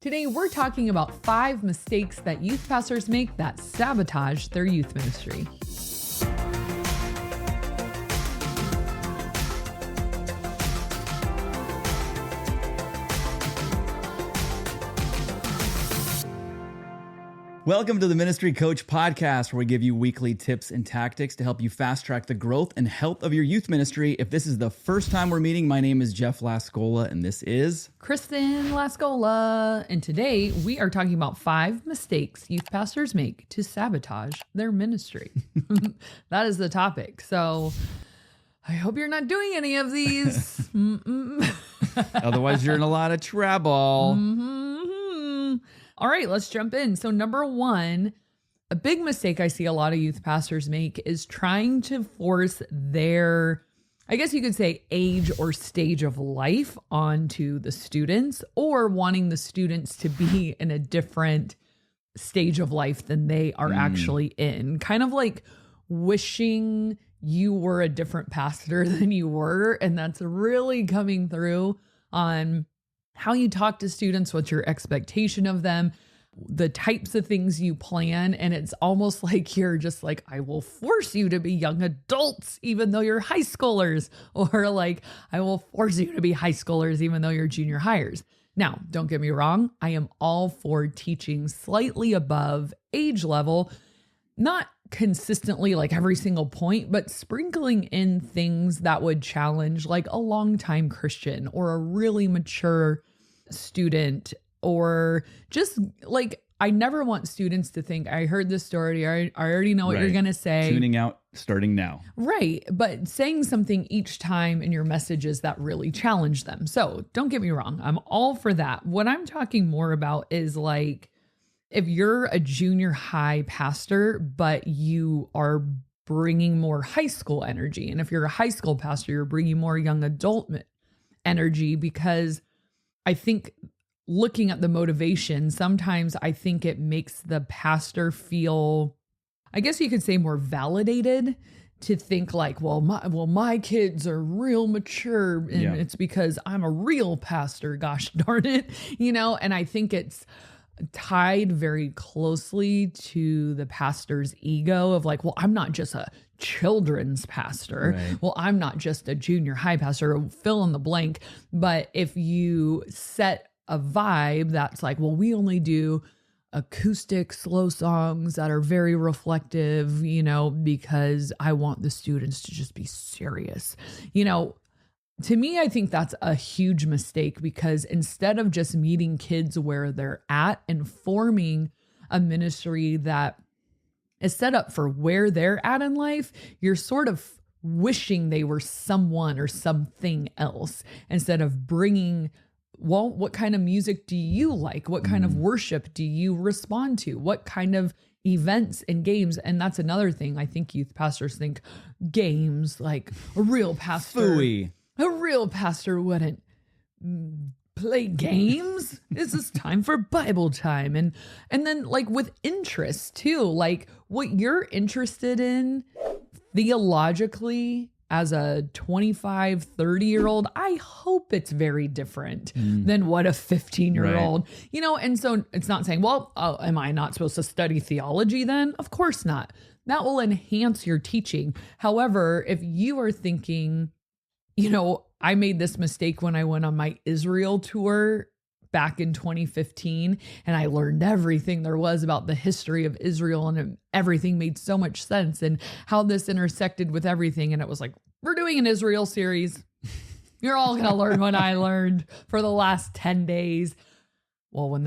Today, we're talking about 5 mistakes that youth pastors make that sabotage their youth ministry. Welcome to the Ministry Coach Podcast, where we give you weekly tips and tactics to help you fast track the growth and health of your youth ministry. If this is the first time we're meeting, my name is Jeff Lascola, and this is Kristen Lascola. And today we are talking about 5 mistakes youth pastors make to sabotage their ministry. That is the topic. So I hope you're not doing any of these. Otherwise, you're in a lot of trouble. All right, let's jump in. So number 1, a big mistake I see a lot of youth pastors make is trying to force their, I guess you could say, age or stage of life onto the students, or wanting the students to be in a different stage of life than they are actually in. Kind of like wishing you were a different pastor than you were. And that's really coming through on how you talk to students, what's your expectation of them, the types of things you plan. And it's almost like you're just like, I will force you to be young adults, even though you're high schoolers, or like, I will force you to be high schoolers, even though you're junior hires. Now, don't get me wrong. I am all for teaching slightly above age level, not consistently like every single point, but sprinkling in things that would challenge like a longtime Christian or a really mature student, or just like, I never want students to think, I heard this story, I already know what you're going to say. Tuning out starting now. Right. But saying something each time in your messages that really challenge them. So don't get me wrong. I'm all for that. What I'm talking more about is like, if you're a junior high pastor, but you are bringing more high school energy, and if you're a high school pastor, you're bringing more young adult energy, because I think looking at the motivation, sometimes I think it makes the pastor feel, I guess you could say, more validated to think like, my kids are real mature, and it's because I'm a real pastor, gosh darn it, and I think it's tied very closely to the pastor's ego of like, well, I'm not just a children's pastor. Right. Well, I'm not just a junior high pastor, fill in the blank. But if you set a vibe that's like, well, we only do acoustic slow songs that are very reflective, because I want the students to just be serious, to me, I think that's a huge mistake, because instead of just meeting kids where they're at and forming a ministry that is set up for where they're at in life, you're sort of wishing they were someone or something else, instead of bringing, well, what kind of music do you like? What kind of worship do you respond to? What kind of events and games? And that's another thing. I think youth pastors think games, like a real pastor. Phooey. A real pastor wouldn't play games. This is time for Bible time. And then like with interest too, like what you're interested in theologically as a 25, 30-year-old, I hope it's very different than what a 15-year-old, and so it's not saying, well, am I not supposed to study theology then? Of course not. That will enhance your teaching. However, if you are thinking, I made this mistake when I went on my Israel tour back in 2015, and I learned everything there was about the history of Israel, and everything made so much sense, and how this intersected with everything. And it was like, we're doing an Israel series. You're all going to learn what I learned for the last 10 days. Well, when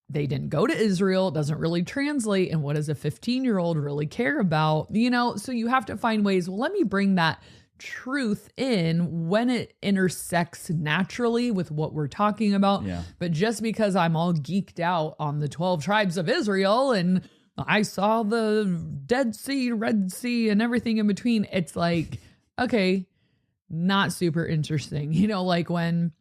they didn't go to Israel, it doesn't really translate. And what does a 15-year-old really care about? So you have to find ways, well, let me bring that truth in when it intersects naturally with what we're talking about. Yeah. But just because I'm all geeked out on the 12 tribes of Israel and I saw the Dead Sea, Red Sea, and everything in between, it's like, okay, not super interesting. Like when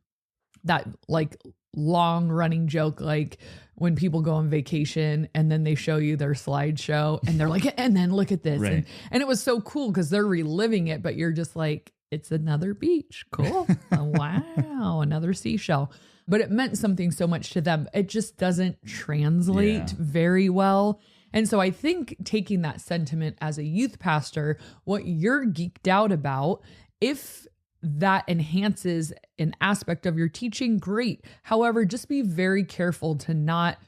that like long running joke, like when people go on vacation and then they show you their slideshow and they're like, and then look at this. Right. And it was so cool because they're reliving it, but you're just like, it's another beach. Cool. Wow. Another seashell. but it meant something so much to them. It just doesn't translate very well. And so I think taking that sentiment as a youth pastor, what you're geeked out about, if that enhances an aspect of your teaching, great. However, just be very careful to not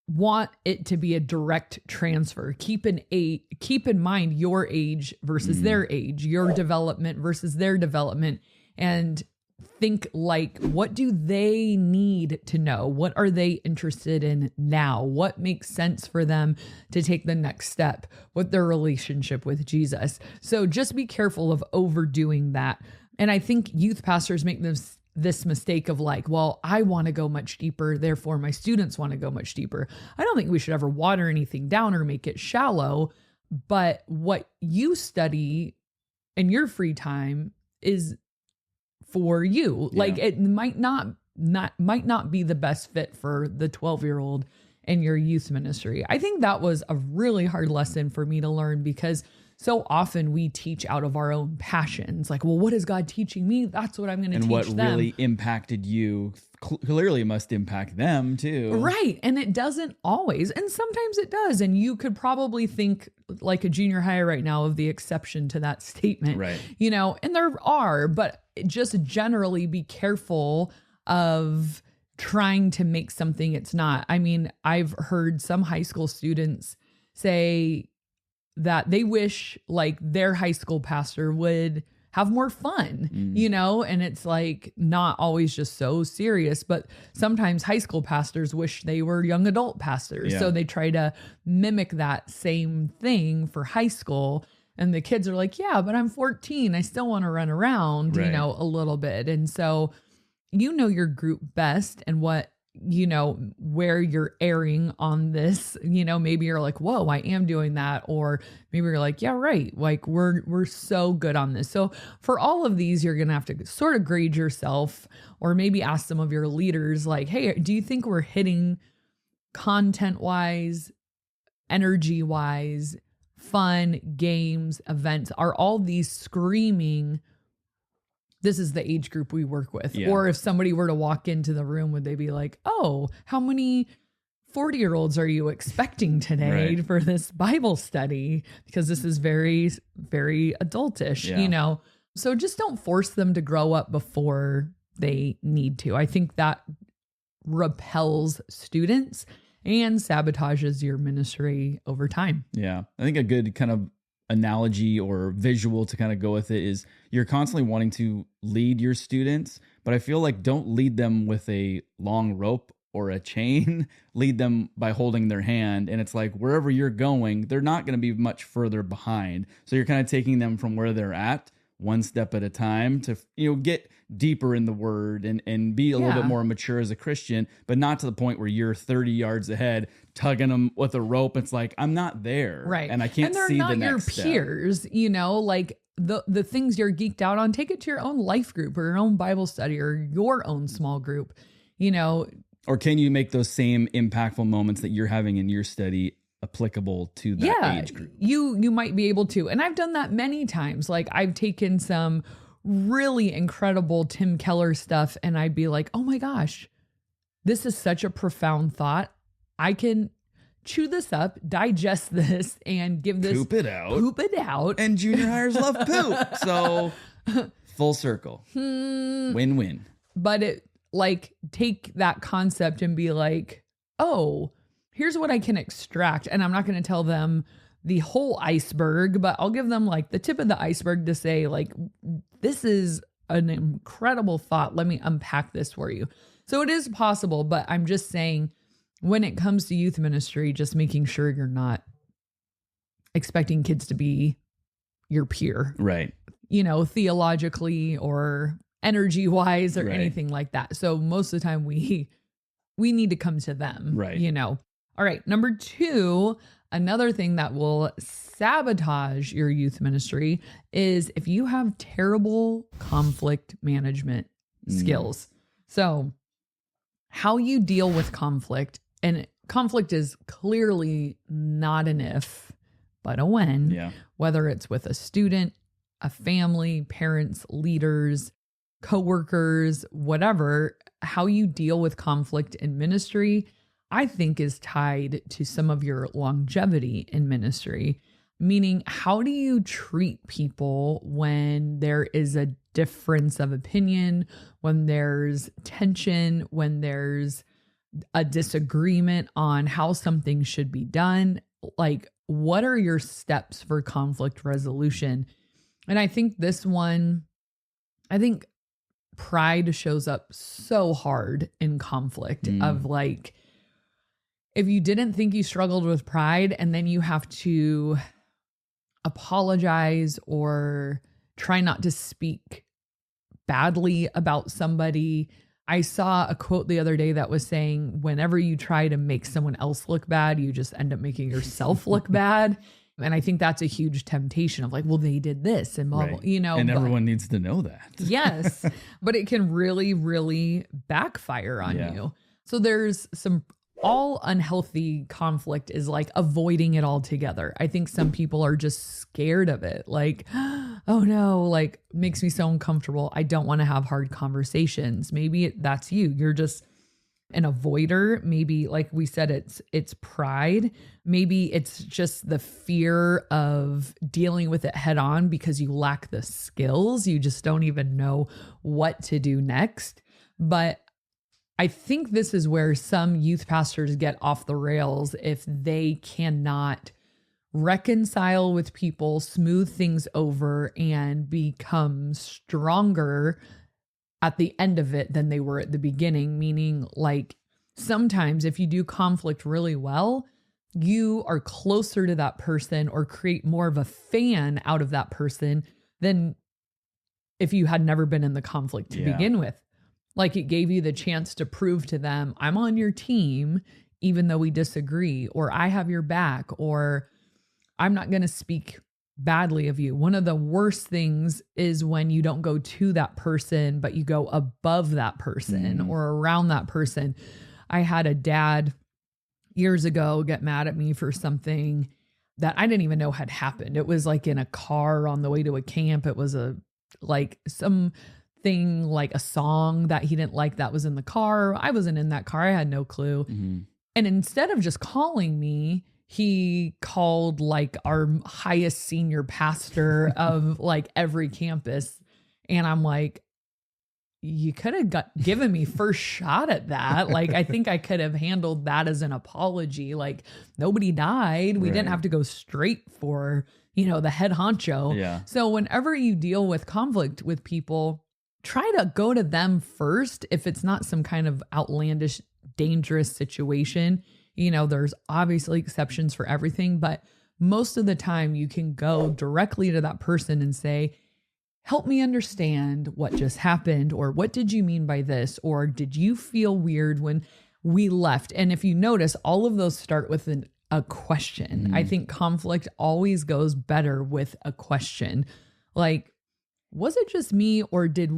want it to be a direct transfer. Keep in mind your age versus their age, your development versus their development, and think like, what do they need to know? What are they interested in now? What makes sense for them to take the next step with their relationship with Jesus? So just be careful of overdoing that. And I think youth pastors make this mistake of like, well, I want to go much deeper, therefore my students want to go much deeper. I don't think we should ever water anything down or make it shallow, but what you study in your free time is for you. Like it might not be the best fit for the 12-year-old in your youth ministry. I think that was a really hard lesson for me to learn, because so often we teach out of our own passions. Like, well, what is God teaching me? That's what I'm going to teach them. And what really impacted you clearly must impact them too. Right. And it doesn't always. And sometimes it does. And you could probably think like a junior high right now of the exception to that statement. Right. You know, and there are, but just generally be careful of trying to make something it's not. I mean, I've heard some high school students say that they wish like their high school pastor would have more fun, you know, and it's like not always just so serious, but sometimes high school pastors wish they were young adult pastors. Yeah. So they try to mimic that same thing for high school. And the kids are like, yeah, but I'm 14. I still want to run around, you know, a little bit. And so, you know, your group best and what, you know, where you're erring on this, you know, maybe you're like, whoa, I am doing that. Or maybe you're like, yeah, right. Like we're so good on this. So for all of these, you're going to have to sort of grade yourself, or maybe ask some of your leaders like, hey, do you think we're hitting content wise, energy wise, fun, games, events? Are all these screaming, this is the age group we work with? Yeah. Or if somebody were to walk into the room, would they be like, oh, how many 40-year-olds are you expecting today for this Bible study? Because this is very, very adultish, you know? So just don't force them to grow up before they need to. I think that repels students and sabotages your ministry over time. Yeah. I think a good kind of analogy or visual to kind of go with it is you're constantly wanting to lead your students, but I feel like don't lead them with a long rope or a chain. Lead them by holding their hand. And it's like wherever you're going, they're not going to be much further behind. So you're kind of taking them from where they're at one step at a time to, you know, get deeper in the word and be a little bit more mature as a Christian, but not to the point where you're 30 yards ahead tugging them with a rope. It's like, I'm not there. Right. And I can't see the next step. And they're not your peers, you know, like the things you're geeked out on, take it to your own life group or your own Bible study or your own small group, you know. Or can you make those same impactful moments that you're having in your study applicable to that age group? You might be able to. And I've done that many times. Like I've taken some really incredible Tim Keller stuff and I'd be like, oh my gosh, this is such a profound thought. I can chew this up, digest this, and give this poop it out. And junior hires love poop. So full circle. Win-win. But it like take that concept and be like, oh, here's what I can extract. And I'm not going to tell them the whole iceberg, but I'll give them like the tip of the iceberg to say like, this is an incredible thought. Let me unpack this for you. So it is possible, but I'm just saying when it comes to youth ministry, just making sure you're not expecting kids to be your peer. Right. You know, theologically or energy wise or anything like that. So most of the time we need to come to them, right? You know. All right. Number 2, another thing that will sabotage your youth ministry is if you have terrible conflict management skills. So how you deal with conflict, and conflict is clearly not an if, but a when, whether it's with a student, a family, parents, leaders, coworkers, whatever, how you deal with conflict in ministry, I think is tied to some of your longevity in ministry. Meaning, how do you treat people when there is a difference of opinion, when there's tension, when there's a disagreement on how something should be done? Like, what are your steps for conflict resolution? And I think this one, I think pride shows up so hard in conflict of like, if you didn't think you struggled with pride and then you have to apologize or try not to speak badly about somebody. I saw a quote the other day that was saying, whenever you try to make someone else look bad, you just end up making yourself look bad. And I think that's a huge temptation of like, well, they did this and blah, blah, you know. And everyone needs to know that. Yes. But it can really, really backfire on you. So there's some all unhealthy conflict is like avoiding it altogether. I think some people are just scared of it. Like, oh no, like makes me so uncomfortable. I don't want to have hard conversations. Maybe that's you. You're just an avoider. Maybe like we said, it's pride. Maybe it's just the fear of dealing with it head on because you lack the skills. You just don't even know what to do next. But I think this is where some youth pastors get off the rails if they cannot reconcile with people, smooth things over, and become stronger at the end of it than they were at the beginning. Meaning, like, sometimes if you do conflict really well, you are closer to that person or create more of a fan out of that person than if you had never been in the conflict to begin with. Like, it gave you the chance to prove to them, I'm on your team, even though we disagree, or I have your back, or I'm not going to speak badly of you. One of the worst things is when you don't go to that person, but you go above that person or around that person. I had a dad years ago get mad at me for something that I didn't even know had happened. It was like in a car on the way to a camp. It was something like a song that he didn't like that was in the car. I wasn't in that car. I had no clue. And instead of just calling me, he called like our highest senior pastor of like every campus. And I'm like, you could have given me first shot at that. Like, I think I could have handled that as an apology. Like, nobody died. We didn't have to go straight for, the head honcho. Yeah. So whenever you deal with conflict with people, try to go to them first. If it's not some kind of outlandish, dangerous situation, there's obviously exceptions for everything, but most of the time you can go directly to that person and say, help me understand what just happened, or what did you mean by this? Or did you feel weird when we left? And if you notice, all of those start with a question. I think conflict always goes better with a question. Like, was it just me, or did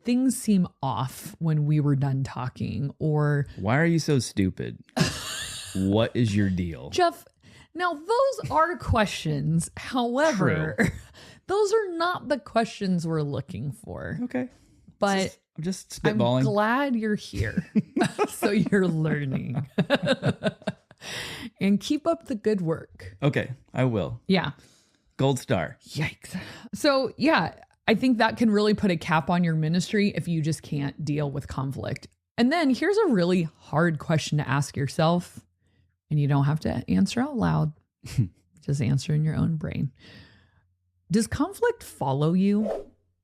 things seem off when we were done talking? Or why are you so stupid? What is your deal? Jeff, now those are questions. However, those are not the questions we're looking for. Okay. But I'm just spitballing. I'm glad you're here. So you're learning. And keep up the good work. Okay, I will. Yeah. Gold star. Yikes. So yeah, I think that can really put a cap on your ministry if you just can't deal with conflict. And then here's a really hard question to ask yourself, and you don't have to answer out loud. Just answer in your own brain. Does conflict follow you?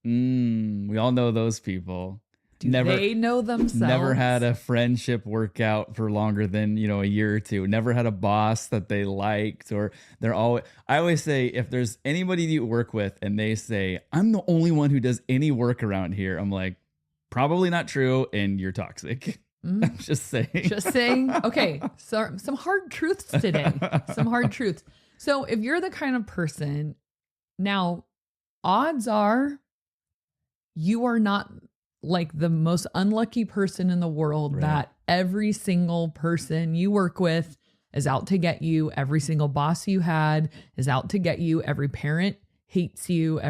We all know those people. Do they know themselves? Never had a friendship work out for longer than, a year or two. Never had a boss that they liked, or I always say, if there's anybody you work with and they say, I'm the only one who does any work around here, I'm like, probably not true. And you're toxic. I'm just saying. Just saying. Okay. So some hard truths today. Some hard truths. So if you're the kind of person, now odds are you are not like the most unlucky person in the world, that every single person you work with is out to get you. Every single boss you had is out to get you. Every parent hates you.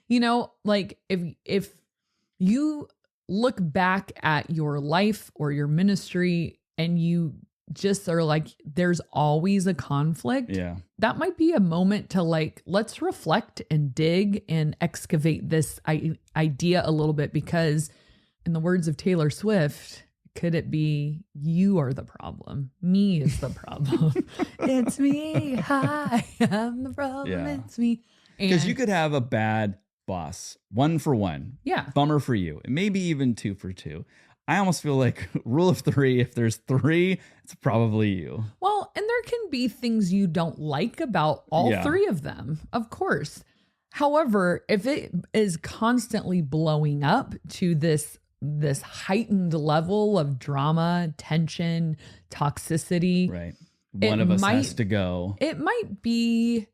You know, like if you look back at your life or your ministry and you just are like, there's always a conflict. Yeah. That might be a moment to like, let's reflect and dig and excavate this idea a little bit, because in the words of Taylor Swift, could it be you are the problem? Me is the problem. It's me. Hi, I'm the problem. Yeah. It's me. Because you could have a bad boss, 1 for 1. Yeah. Bummer for you. And maybe even 2 for 2. I almost feel like rule of 3, if there's 3, it's probably you. Well, and there can be things you don't like about all 3 of them, of course. However, if it is constantly blowing up to this heightened level of drama, tension, toxicity. Right. One of us has to go. It might be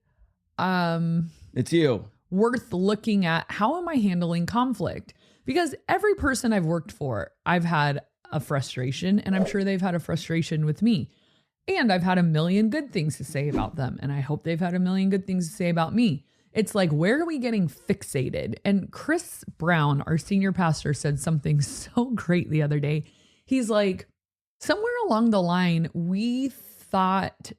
it's you. Worth looking at, how am I handling conflict? Because every person I've worked for, I've had a frustration, and I'm sure they've had a frustration with me. And I've had a million good things to say about them, and I hope they've had a million good things to say about me. It's like, where are we getting fixated? And Chris Brown, our senior pastor, said something so great the other day. He's like, somewhere along the line, we thought,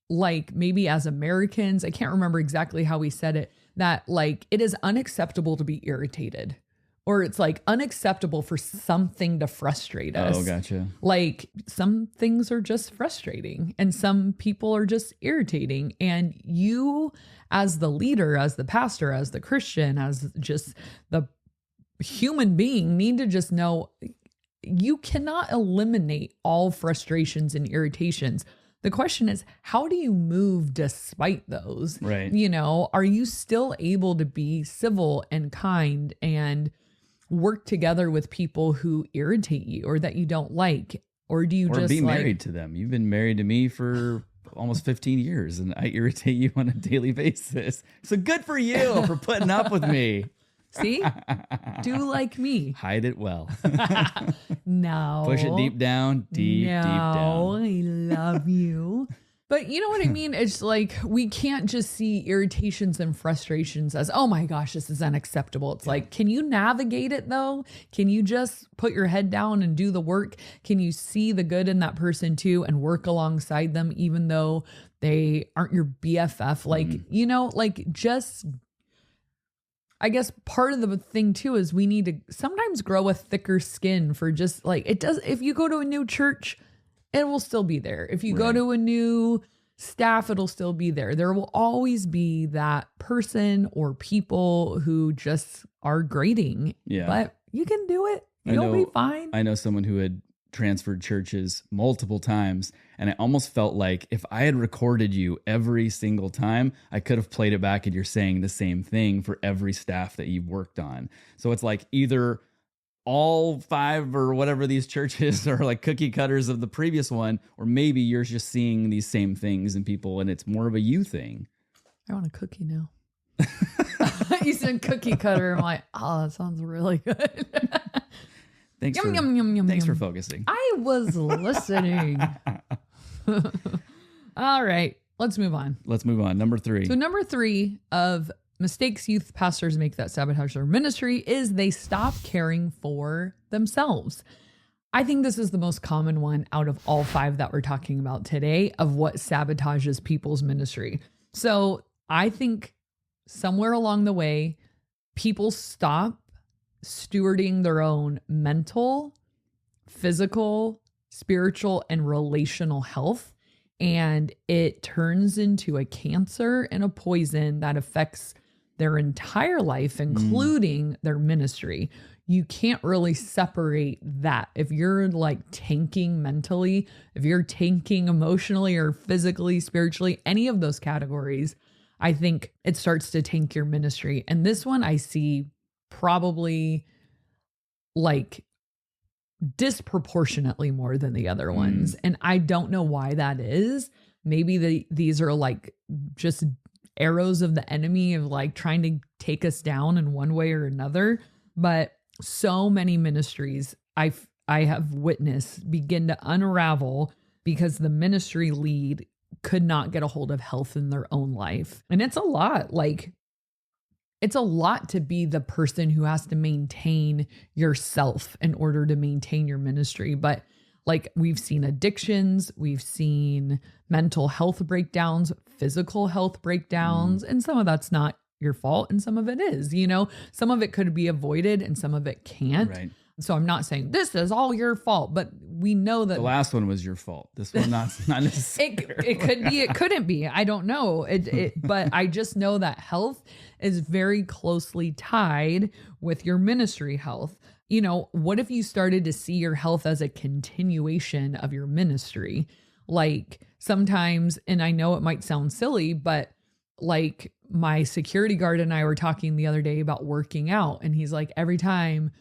like, maybe as Americans, I can't remember exactly how he said it, that like it is unacceptable to be irritated, or it's like unacceptable for something to frustrate us. Oh, gotcha. Like some things are just frustrating and some people are just irritating. And you, as the leader, as the pastor, as the Christian, as just the human being, need to just know you cannot eliminate all frustrations and irritations. The question is, how do you move despite those? Right. You know, are you still able to be civil and kind and work together with people who irritate you or that you don't like? Or do you just be married to them? You've been married to me for almost 15 years and I irritate you on a daily basis. So good for you for putting up with me. See? Do like me. Hide it well. No. Push it deep down, deep down. I love you. But you know what I mean? It's like, we can't just see irritations and frustrations as, oh my gosh, this is unacceptable. It's like, can you navigate it though? Can you just put your head down and do the work? Can you see the good in that person too and work alongside them, even though they aren't your BFF? Like, you know, like just, I guess part of the thing too is we need to sometimes grow a thicker skin for just like, it does. If you go to a new church, it will still be there. If you go to a new staff, it'll still be there. There will always be that person or people who just are grating. Yeah. But you can do it. You'll be fine. I know someone who had transferred churches multiple times, and I almost felt like if I had recorded you every single time, I could have played it back and you're saying the same thing for every staff that you've worked on. So it's like either all 5 or whatever these churches are like cookie cutters of the previous one, or maybe you're just seeing these same things in people and it's more of a you thing. I want a cookie now. You said cookie cutter. I'm like, oh, that sounds really good. Thanks for focusing. I was listening. All right, let's move on. Number 3. So number 3 of mistakes youth pastors make that sabotage their ministry is they stop caring for themselves. I think this is the most common one out of all 5 that we're talking about today of what sabotages people's ministry. So I think somewhere along the way, people stop stewarding their own mental, physical, spiritual, and relational health. And it turns into a cancer and a poison that affects their entire life, including their ministry. You can't really separate that. If you're like tanking mentally, if you're tanking emotionally or physically, spiritually, any of those categories, I think it starts to tank your ministry. And this one I see probably like disproportionately more than the other ones. And I don't know why that is. Maybe these are like just arrows of the enemy of like trying to take us down in one way or another. But so many ministries I have witnessed begin to unravel because the ministry lead could not get a hold of health in their own life. And it's a lot. Like it's a lot to be the person who has to maintain yourself in order to maintain your ministry. But like we've seen addictions, we've seen mental health breakdowns, physical health breakdowns, and some of that's not your fault and some of it is, you know, some of it could be avoided and some of it can't. Right. So I'm not saying this is all your fault, but we know that the last one was your fault. This one not necessarily. it could be, it couldn't be. I don't know. But I just know that health is very closely tied with your ministry health. You know, what if you started to see your health as a continuation of your ministry? Like sometimes, and I know it might sound silly, but like my security guard and I were talking the other day about working out. And he's like, every time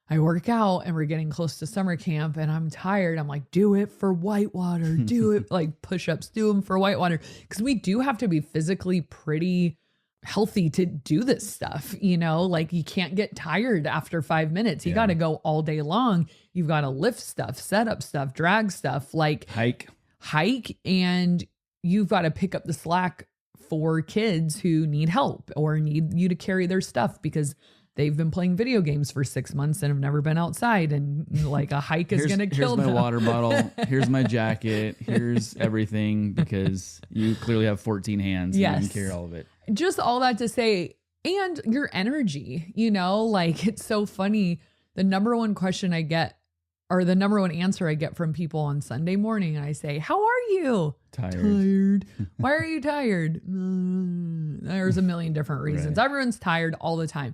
I work out and we're getting close to summer camp and I'm tired, I'm like, do it for whitewater, do it like push-ups, do them for whitewater. Because we do have to be physically pretty healthy to do this stuff, you know, like you can't get tired after 5 minutes. You got to go all day long. You've got to lift stuff, set up stuff, drag stuff, like hike. And you've got to pick up the slack for kids who need help or need you to carry their stuff because they've been playing video games for 6 months and have never been outside. And like a hike is going to kill them. Here's my water bottle. Here's my jacket. Here's everything because you clearly have 14 hands. Yes. And you can carry all of it. Just all that to say, and your energy, you know, like it's so funny. The number one question I get or the number one answer I get from people on Sunday morning, and I say, how are you? Tired. Why are you tired? There's a million different reasons. Right. Everyone's tired all the time.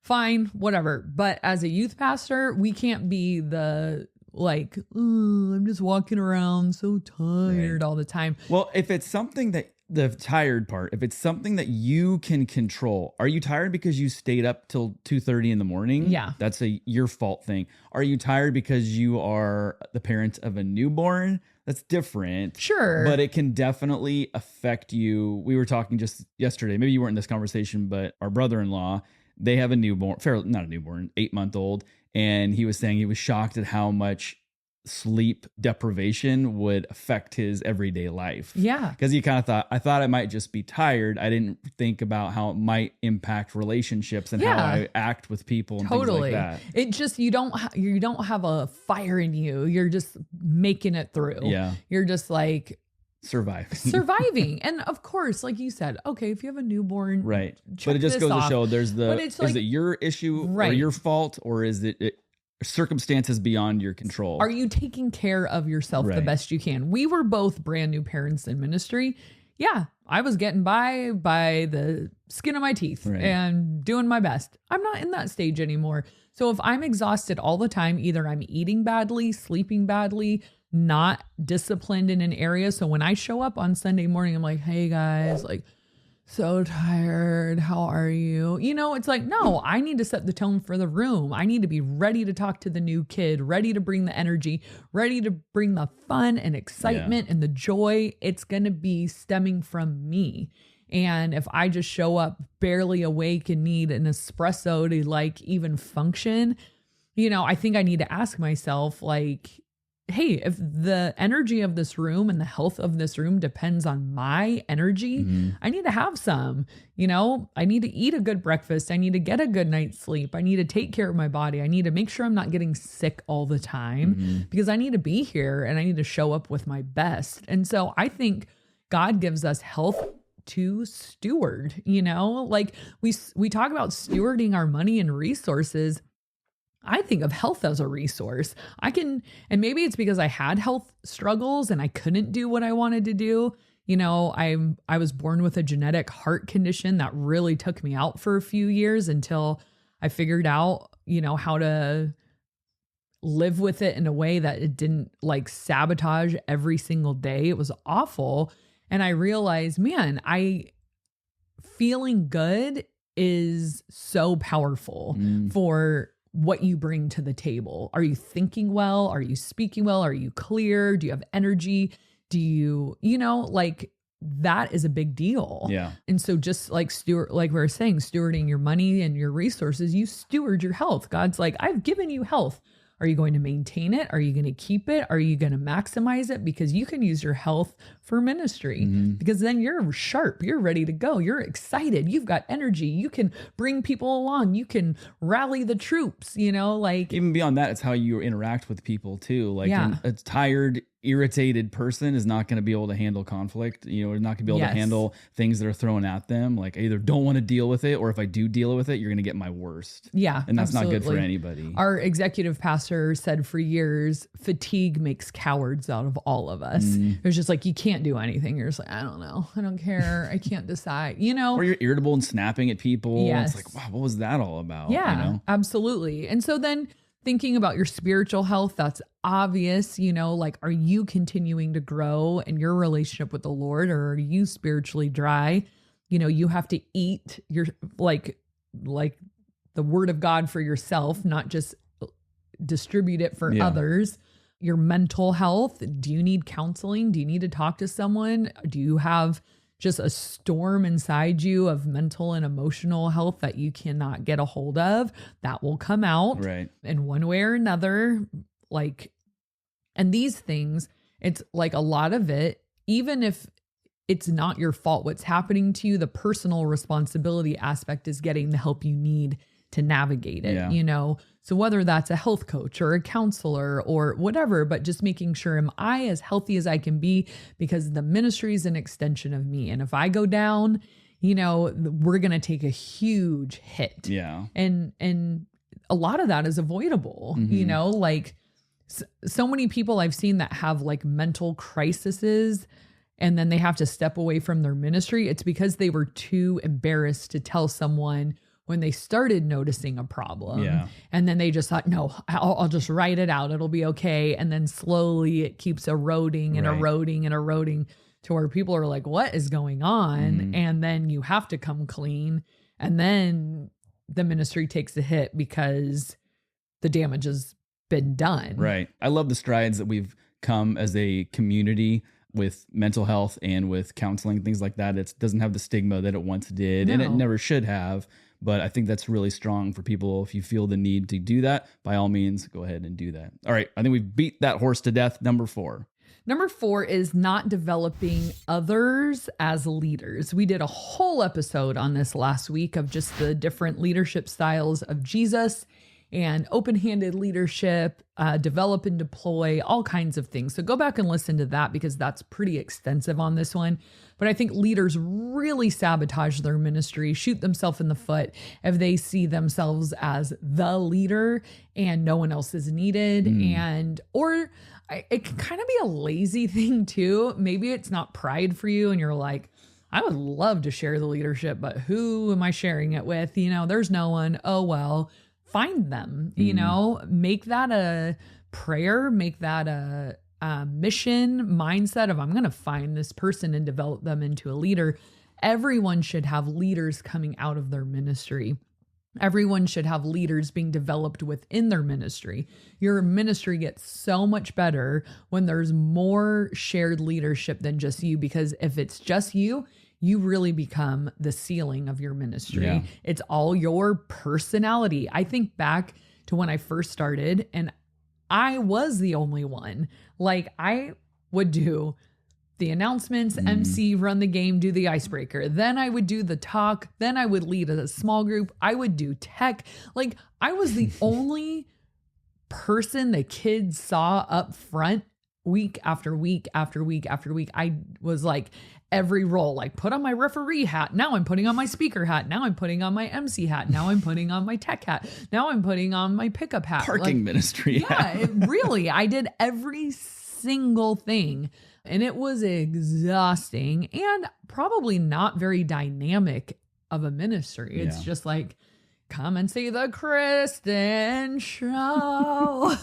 Fine, whatever. But as a youth pastor, we can't be the like, I'm just walking around so tired all the time. Well, if it's something that the tired part, if it's something that you can control, are you tired because you stayed up till 2:30 in the morning? Yeah. That's your fault thing. Are you tired because you are the parent of a newborn? That's different. Sure. But it can definitely affect you. We were talking just yesterday, maybe you weren't in this conversation, but our brother-in-law, they have a newborn, not a newborn, 8-month-old. And he was saying he was shocked at how much sleep deprivation would affect his everyday life. Yeah. Because he kind of thought, I thought I might just be tired. I didn't think about how it might impact relationships and how I act with people and things like that. It just, you don't have a fire in you. You're just making it through. Yeah. You're just like surviving. And of course, like you said, okay, if you have a newborn, right. But it just goes to show is like, it your issue or your fault, or is it circumstances beyond your control? Are you taking care of yourself the best you can? We were both brand new parents in ministry. Yeah, I was getting by the skin of my teeth and doing my best. I'm not in that stage anymore. So if I'm exhausted all the time, either I'm eating badly, sleeping badly, not disciplined in an area. So when I show up on Sunday morning, I'm like, hey guys, like, so tired. How are you? You know, it's like, no, I need to set the tone for the room. I need to be ready to talk to the new kid, ready to bring the energy, ready to bring the fun and excitement and the joy. It's going to be stemming from me. And if I just show up barely awake and need an espresso to like even function, you know, I think I need to ask myself like, hey, if the energy of this room and the health of this room depends on my energy, I need to have some, you know, I need to eat a good breakfast. I need to get a good night's sleep. I need to take care of my body. I need to make sure I'm not getting sick all the time because I need to be here and I need to show up with my best. And so I think God gives us health to steward, you know, like we talk about stewarding our money and resources. I think of health as a resource. And maybe it's because I had health struggles and I couldn't do what I wanted to do. You know, I was born with a genetic heart condition that really took me out for a few years until I figured out, you know, how to live with it in a way that it didn't like sabotage every single day. It was awful. And I realized, man, feeling good is so powerful for what you bring to the table. Are you thinking well? Are you speaking well? Are you clear? Do you have energy? Do you know, like that is a big deal. Yeah. And so just like like we were saying, stewarding your money and your resources, you steward your health. God's like, I've given you health. Are you going to maintain it? Are you going to keep it? Are you going to maximize it? Because you can use your health for ministry, because then you're sharp, you're ready to go, you're excited, you've got energy, you can bring people along, you can rally the troops, like even beyond that, it's how you interact with people too. Like a tired, irritated person is not going to be able to handle conflict, or not going to be able to handle things that are thrown at them. Like I either don't want to deal with it, or if I do deal with it, you're going to get my worst. Yeah. And that's absolutely. not good for anybody. Our executive pastor said for years, fatigue makes cowards out of all of us. It was just like, you can't do anything. You're just like, I don't know. I don't care. I can't decide, Or you're irritable and snapping at people. Yes. It's like, wow, what was that all about? Yeah, absolutely. And so then thinking about your spiritual health, that's obvious, like, are you continuing to grow in your relationship with the Lord, or are you spiritually dry? You have to eat your, like the word of God for yourself, not just distribute it for others. Your mental health. Do you need counseling? Do you need to talk to someone? Do you have just a storm inside you of mental and emotional health that you cannot get a hold of? That will come out in one way or another. And these things, it's like a lot of it, even if it's not your fault what's happening to you, the personal responsibility aspect is getting the help you need to navigate it, So whether that's a health coach or a counselor or whatever, but just making sure, am I as healthy as I can be? Because the ministry is an extension of me. And if I go down, we're going to take a huge hit. Yeah. And a lot of that is avoidable, so many people I've seen that have like mental crises, and then they have to step away from their ministry. It's because they were too embarrassed to tell someone when they started noticing a problem. Yeah. And then they just thought, no, I'll just write it out. It'll be okay. And then slowly it keeps eroding and eroding and eroding to where people are like, what is going on? And then you have to come clean. And then the ministry takes a hit because the damage has been done. Right. I love the strides that we've come as a community with mental health and with counseling, things like that. It doesn't have the stigma that it once did, and it never should have. But I think that's really strong for people. If you feel the need to do that, by all means, go ahead and do that. All right. I think we've beat that horse to death. Number 4. Number 4 is not developing others as leaders. We did a whole episode on this last week of just the different leadership styles of Jesus and open-handed leadership, develop and deploy, all kinds of things. So go back and listen to that because that's pretty extensive on this one. But I think leaders really sabotage their ministry, shoot themselves in the foot if they see themselves as the leader and no one else is needed. It can kind of be a lazy thing too. Maybe it's not pride for you and you're like, I would love to share the leadership, but who am I sharing it with? There's no one. Oh, well. Find them, make that a prayer, make that a mission mindset of I'm going to find this person and develop them into a leader. Everyone should have leaders coming out of their ministry. Everyone should have leaders being developed within their ministry. Your ministry gets so much better when there's more shared leadership than just you, because if it's just you really become the ceiling of your ministry. Yeah. It's all your personality. I think back to when I first started and I was the only one. Like I would do the announcements, MC, run the game, do the icebreaker. Then I would do the talk. Then I would lead a small group. I would do tech. Like I was the only person the kids saw up front week after week after week after week. I was like every role, like put on my referee hat. Now I'm putting on my speaker hat. Now I'm putting on my MC hat. Now I'm putting on my tech hat. Now I'm putting on my pickup hat. Parking ministry hat. Yeah, I did every single thing. And it was exhausting and probably not very dynamic of a ministry. It's just like, come and see the Kristen show.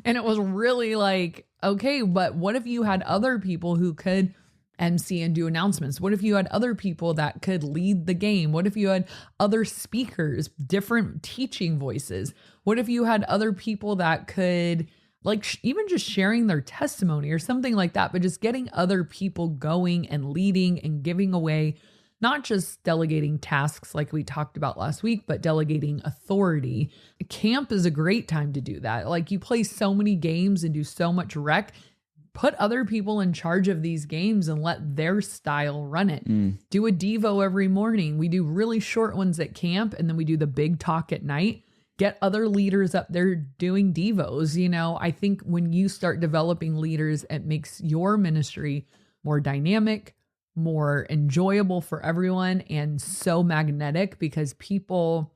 And it was really like, okay, but what if you had other people who could MC and do announcements? What if you had other people that could lead the game? What if you had other speakers, different teaching voices? What if you had other people that could even just sharing their testimony or something like that, but just getting other people going and leading and giving away not just delegating tasks like we talked about last week, but delegating authority. Camp is a great time to do that. Like you play so many games and do so much rec. Put other people in charge of these games and let their style run it. Do a Devo every morning. We do really short ones at camp, and then we do the big talk at night. Get other leaders up there doing Devos. You know, I think when you start developing leaders, it makes your ministry more dynamic, more enjoyable for everyone, and so magnetic because people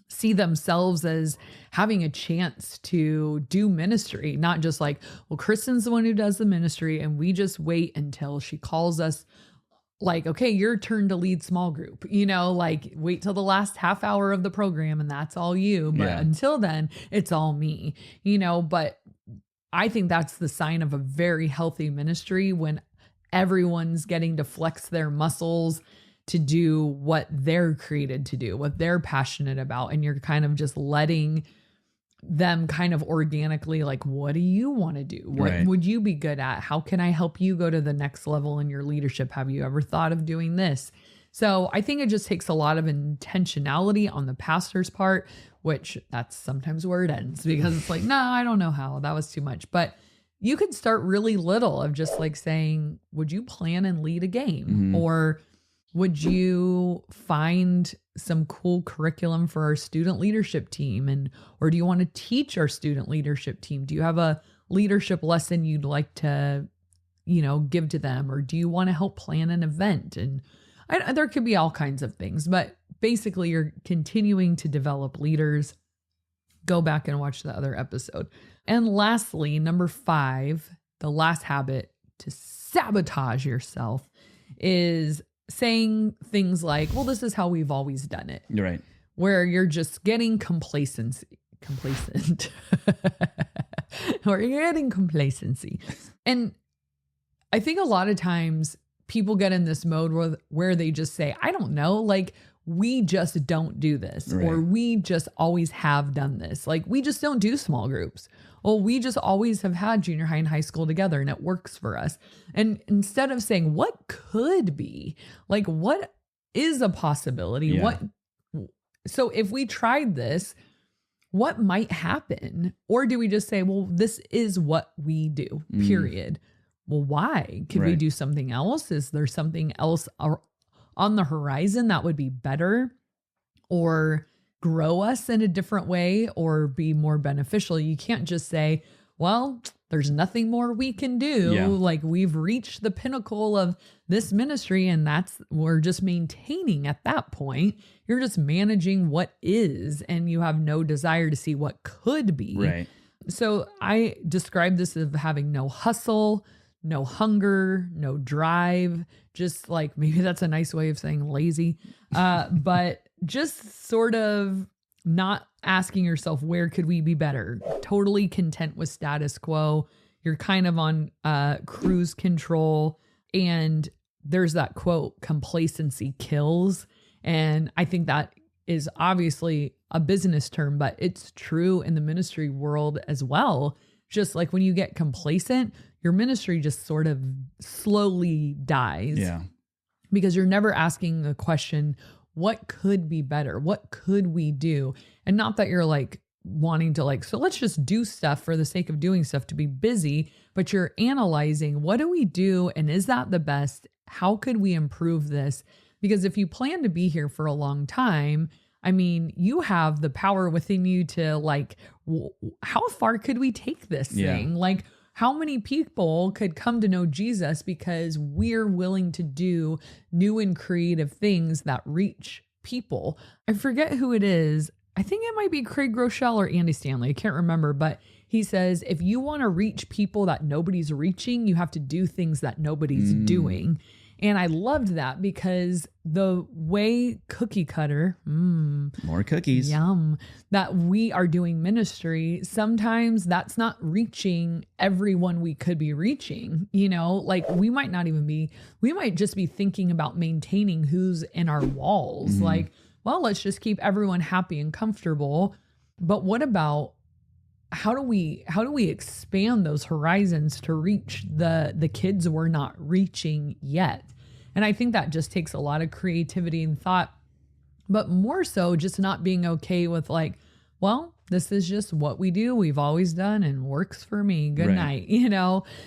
see themselves as having a chance to do ministry, not just like, well, Kristen's the one who does the ministry and we just wait until she calls us like, okay, your turn to lead small group, you know, like wait till the last half hour of the program and that's all you. But until then, it's all me, you know, but I think that's the sign of a very healthy ministry when everyone's getting to flex their muscles to do what they're created to do, what they're passionate about. And you're kind of just letting them kind of organically, like, what do you want to do? What would you be good at? How can I help you go to the next level in your leadership? Have you ever thought of doing this? So I think it just takes a lot of intentionality on the pastor's part, which that's sometimes where it ends because it's like, no, I don't know how, that was too much. But you could start really little of just like saying, would you plan and lead a game? Or would you find some cool curriculum for our student leadership team? And, or do you want to teach our student leadership team? Do you have a leadership lesson you'd like to, you know, give to them? Or do you want to help plan an event? And there could be all kinds of things, but basically you're continuing to develop leaders. Go back and watch the other episode. And lastly, number 5, the last habit to sabotage yourself is saying things like, well, this is how we've always done it. Right. Where you're just getting complacent. Or you're getting complacency. And I think a lot of times people get in this mode where they just say, I don't know, like we just don't do this, or we just always have done this. Like we just don't do small groups. Well, we just always have had junior high and high school together and it works for us. And instead of saying what could be, like what is a possibility? So if we tried this, what might happen? Or do we just say, well, this is what we do, period. Well, why? Could we do something else? Is there something else on the horizon that would be better or grow us in a different way or be more beneficial? You can't just say, well, there's nothing more we can do. Like we've reached the pinnacle of this ministry and we're just maintaining at that point. You're just managing what is, and you have no desire to see what could be. Right. So I describe this as having no hustle, no hunger, no drive, just like, maybe that's a nice way of saying lazy, but just sort of not asking yourself, where could we be better? Totally content with status quo. You're kind of on cruise control. And there's that quote, complacency kills. And I think that is obviously a business term, but it's true in the ministry world as well. Just like when you get complacent, your ministry just sort of slowly dies. Yeah. Because you're never asking the question, what could be better? What could we do? And not that you're like wanting to like, so let's just do stuff for the sake of doing stuff to be busy, but you're analyzing, what do we do? And is that the best? How could we improve this? Because if you plan to be here for a long time, I mean, you have the power within you to like, how far could we take this thing? Like, how many people could come to know Jesus because we're willing to do new and creative things that reach people? I forget who it is. I think it might be Craig Rochelle or Andy Stanley. I can't remember, but he says, if you want to reach people that nobody's reaching, you have to do things that nobody's doing. And I loved that because the way cookie cutter, more cookies, yum, that we are doing ministry, sometimes that's not reaching everyone we could be reaching. You know, like we might just be thinking about maintaining who's in our walls. Like, well, let's just keep everyone happy and comfortable. But what about how do we expand those horizons to reach the kids we're not reaching yet? And I think that just takes a lot of creativity and thought, but more so just not being okay with like, well, this is just what we do. We've always done and works for me. Good night,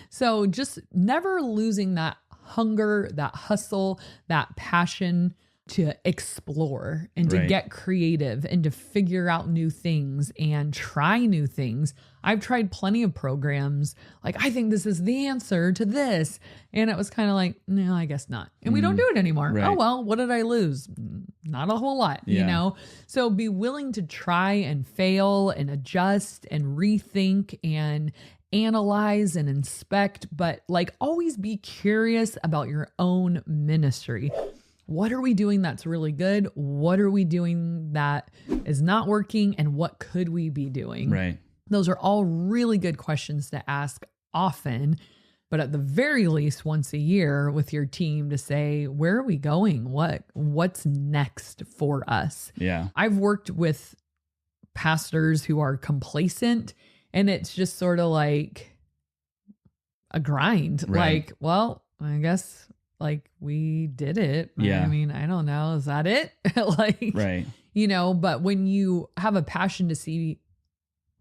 So just never losing that hunger, that hustle, that passion to explore and to get creative and to figure out new things and try new things. I've tried plenty of programs. Like, I think this is the answer to this. And it was kind of like, no, I guess not. And we don't do it anymore. Oh, well, what did I lose? Not a whole lot, So be willing to try and fail and adjust and rethink and analyze and inspect, but like always be curious about your own ministry. What are we doing that's really good? What are we doing that is not working? And what could we be doing? Right. Those are all really good questions to ask often, but at the very least once a year with your team to say, where are we going? What's next for us? Yeah. I've worked with pastors who are complacent, and it's just sort of like a grind. Right. Like, well, I guess like we did it. Yeah. I mean, I don't know. Is that it? Right. But when you have a passion to see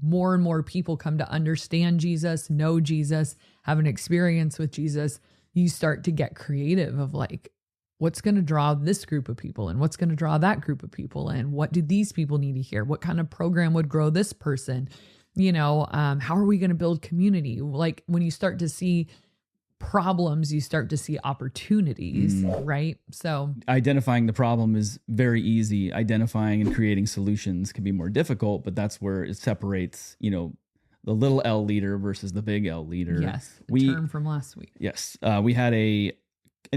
more and more people come to understand Jesus, know Jesus, have an experience with Jesus, you start to get creative of like, what's going to draw this group of people and what's going to draw that group of people and what do these people need to hear? What kind of program would grow this person? How are we going to build community? Like when you start to see problems, you start to see opportunities, right? So identifying the problem is very easy. Identifying and creating solutions can be more difficult, but that's where it separates, the little L leader versus the big L leader. Yes, the term from last week. Yes. We had an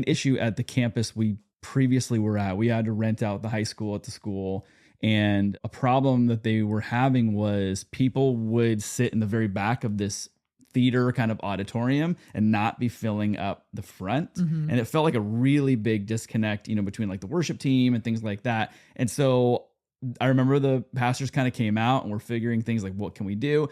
issue at the campus we previously were at. We had to rent out the high school at the school. And a problem that they were having was people would sit in the very back of this theater kind of auditorium and not be filling up the front. And it felt like a really big disconnect, between like the worship team and things like that. And so I remember the pastors kind of came out and we're figuring things like, what can we do?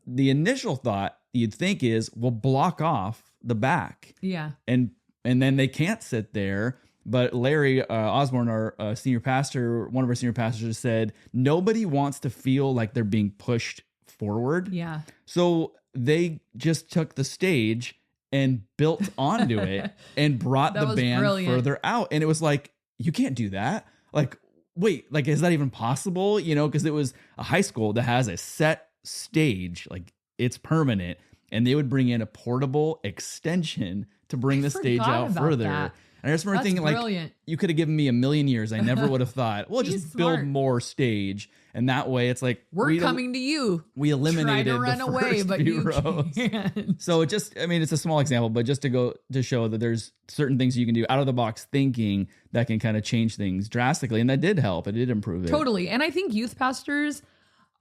The initial thought you'd think is, well, block off the back. Yeah. And then they can't sit there. But Larry Osborne, our senior pastor, one of our senior pastors said, nobody wants to feel like they're being pushed forward. Yeah. So they just took the stage and built onto it and brought the band further out. And it was like, you can't do that. Like, wait, like, is that even possible? Because it was a high school that has a set stage, like it's permanent. And they would bring in a portable extension to bring the stage out further. That. And I just remember thinking, like, you could have given me a million years. I never would have thought, well, just build more stage. And that way it's like, we're coming to you. We eliminated the first few rows. Can't. So it's a small example, but just to show that there's certain things you can do out of the box thinking that can kind of change things drastically. And that did help. It did improve it. Totally. And I think youth pastors,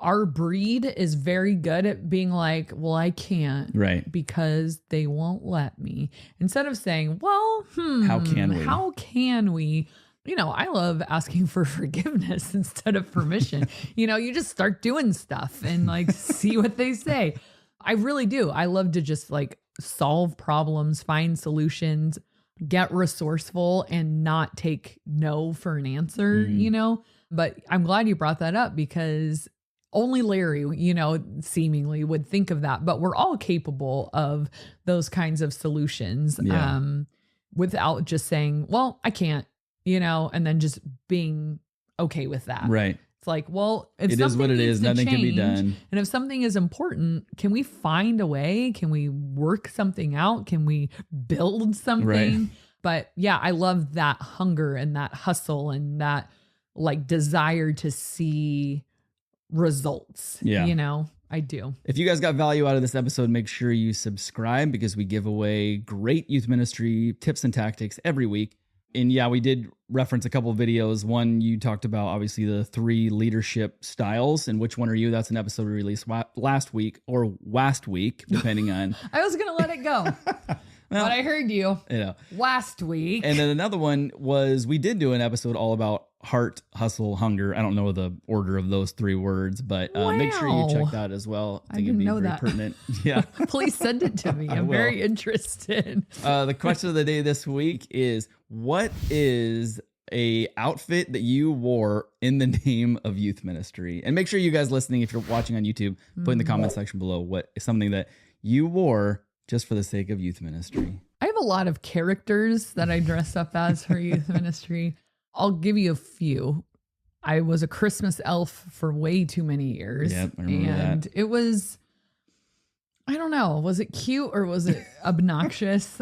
our breed is very good at being like, well, I can't. Right. Because they won't let me. Instead of saying, well, how can we? I love asking for forgiveness instead of permission. You just start doing stuff and like see what they say. I really do. I love to just like solve problems, find solutions, get resourceful and not take no for an answer, But I'm glad you brought that up because only Larry, seemingly would think of that, but we're all capable of those kinds of solutions without just saying, well, I can't, and then just being okay with that. Right. It's like, well, if it is what it is. Nothing can be done. And if something is important, can we find a way? Can we work something out? Can we build something? Right. But yeah, I love that hunger and that hustle and that like desire to see results. Yeah. I do. If you guys got value out of this episode, make sure you subscribe because we give away great youth ministry tips and tactics every week. And yeah, we did reference a couple of videos. One, you talked about obviously the 3 leadership styles and which one are you? That's an episode we released last week or last week, depending on. I was going to let it go. But I heard you last week. And then another one was we did do an episode all about heart, hustle, hunger. I don't know the order of those 3 words, but make sure you check that as well. I didn't know that. Pertinent. Yeah. Please send it to me. I'm very interested. The question of the day this week is, What is a outfit that you wore in the name of youth ministry? And make sure you guys listening, if you're watching on YouTube, put in the comment section below what is something that you wore just for the sake of youth ministry. I have a lot of characters that I dress up as for youth ministry. I'll give you a few. I was a Christmas elf for way too many years. Yep, I remember that. It was, I don't know, was it cute or was it obnoxious?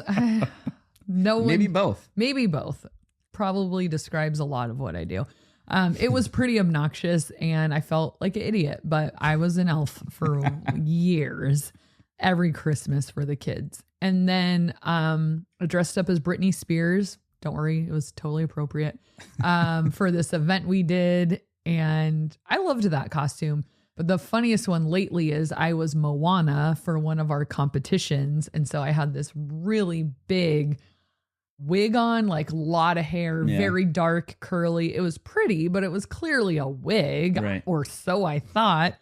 Maybe both. Maybe both. Probably describes a lot of what I do. It was pretty obnoxious and I felt like an idiot, but I was an elf for years, every Christmas for the kids. And then I dressed up as Britney Spears. Don't worry, it was totally appropriate for this event we did. And I loved that costume. But the funniest one lately is I was Moana for one of our competitions. And so I had this really big wig on, like a lot of hair, very dark, curly. It was pretty, but it was clearly a wig, or so I thought.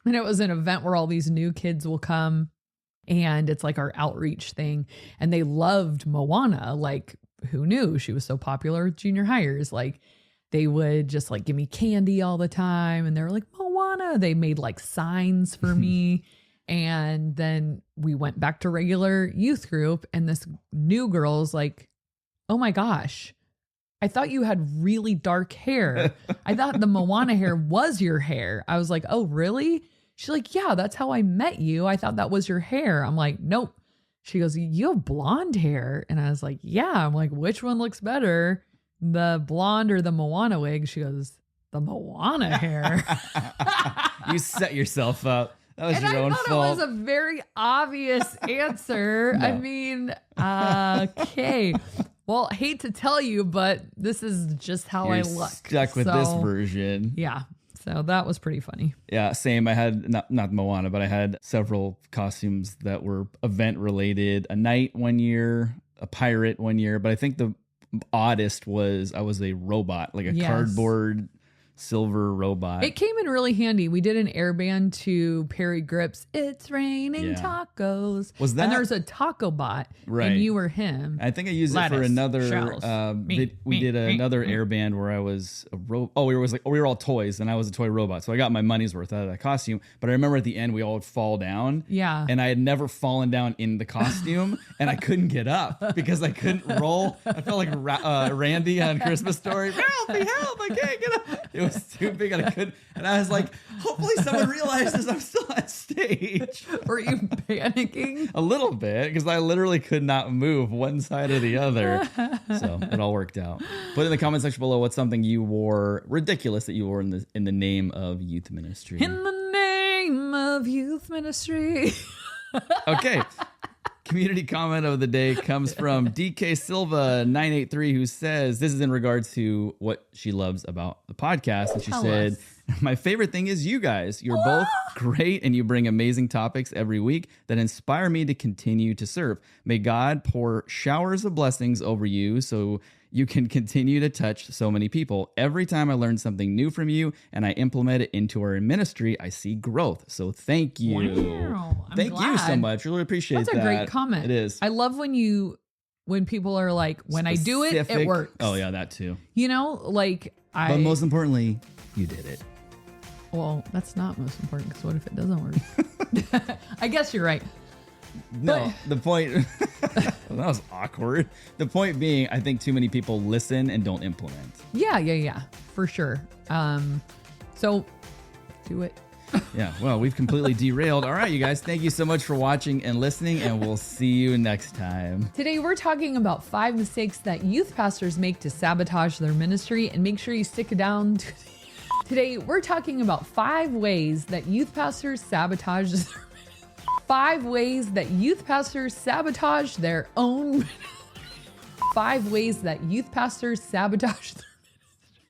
And it was an event where all these new kids will come and it's like our outreach thing. And they loved Moana. Like, who knew she was so popular with junior hires? Like, they would just like give me candy all the time. And they were like, Moana. They made like signs for me. And then we went back to regular youth group. And this new girl's like, oh my gosh, I thought you had really dark hair. I thought the Moana hair was your hair. I was like, oh, really? She's like, yeah, that's how I met you. I thought that was your hair. I'm like, nope. She goes, you have blonde hair. And I was like, yeah. I'm like, which one looks better, the blonde or the Moana wig? She goes, the Moana hair. You set yourself up. That was your own fault. It was a very obvious answer. No. I mean, okay. Well, I hate to tell you, but this is just how I look. Stuck with this version. Yeah. So that was pretty funny. Yeah, same. I had not Moana, but I had several costumes that were event related. A knight one year, a pirate one year, but I think the oddest was I was a robot, like a cardboard silver robot. It came in really handy. We did an airband to Perry Grip's "It's Raining Tacos." Was that? And there's a taco bot, and you were him. I think I used it for another. We did another airband where I was a we were all toys, and I was a toy robot. So I got my money's worth out of that costume. But I remember at the end we all would fall down. Yeah. And I had never fallen down in the costume, and I couldn't get up because I couldn't roll. I felt like Randy on Christmas Story. Help me! Help! I can't get up. It was too big and I couldn't. And I was like, hopefully someone realizes I'm still on stage. Were you panicking? A little bit, because I literally could not move one side or the other. So it all worked out. Put in the comment section below what's something you wore, ridiculous that you wore in the name of youth ministry. In the name of youth ministry. Okay. Community comment of the day comes from DK Silva 983, who says this is in regards to what she loves about the podcast. And she said, my favorite thing is you guys. You're both great and you bring amazing topics every week that inspire me to continue to serve. May God pour showers of blessings over you so you can continue to touch so many people. Every time I learn something new from you and I implement it into our ministry, I see growth. So thank you. Wow, thank you so much. Really appreciate that. That's a great comment. It is. I love when people are like, when I do it, it works. Oh yeah, that too. You know, like But most importantly, you did it. Well, that's not most important, because what if it doesn't work? I guess you're right. No, the point, that was awkward. The point being, I think too many people listen and don't implement. Yeah, for sure. So do it. Yeah, well, we've completely derailed. All right, you guys, thank you so much for watching and listening, and we'll see you next time. Today, we're talking about 5 mistakes that youth pastors make to sabotage their ministry, and make sure you stick it down. Today, we're talking about 5 ways that youth pastors sabotage their ministry. 5 ways that youth pastors sabotage their own. 5 ways that youth pastors sabotage their